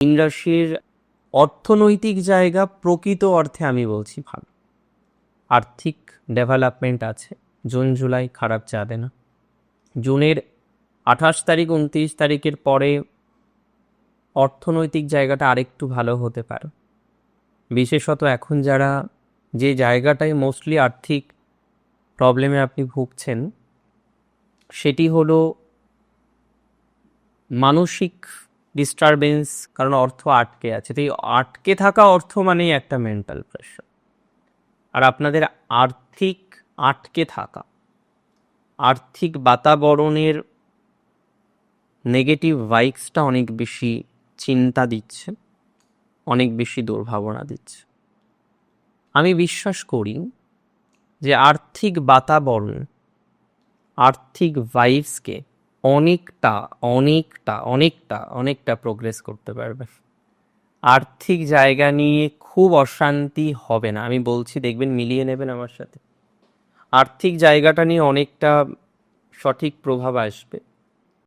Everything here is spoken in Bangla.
মীন রাশির অর্থনৈতিক জায়গা প্রকৃত অর্থে আমি বলছি ভালো, আর্থিক ডেভেলপমেন্ট আছে। জুন জুলাই খারাপ যাবে না। জুনের 28 তারিখ 29 তারিখের পরে অর্থনৈতিক জায়গাটা আরেকটু ভালো হতে পারে। বিশেষত এখন যারা যে জায়গাটায় মোস্টলি আর্থিক প্রবলেমে আপনি ভুগছেন, সেটি হলো মানসিক ডিস্টারবেন্স, কারণ অর্থ আটকে আছে। তো এই আটকে থাকা অর্থ মানেই একটা মেন্টাল প্রেশার। আর আপনাদের আর্থিক আটকে থাকা, আর্থিক বাতাবরণের নেগেটিভ ভাইবসটা অনেক বেশি চিন্তা দিচ্ছে, অনেক বেশি দুর্ভাবনা দিচ্ছে। আমি বিশ্বাস করি যে আর্থিক বাতাবরণ, আর্থিক ভাইবসকে অনেকটা অনেকটা অনেকটা অনেকটা প্রোগ্রেস করতে পারবে। আর্থিক জায়গা নিয়ে খুব অশান্তি হবে না, আমি বলছি, দেখবেন, মিলিয়ে নেবেন আমার সাথে। আর্থিক জায়গাটা নিয়ে অনেকটা সঠিক প্রভাব আসবে।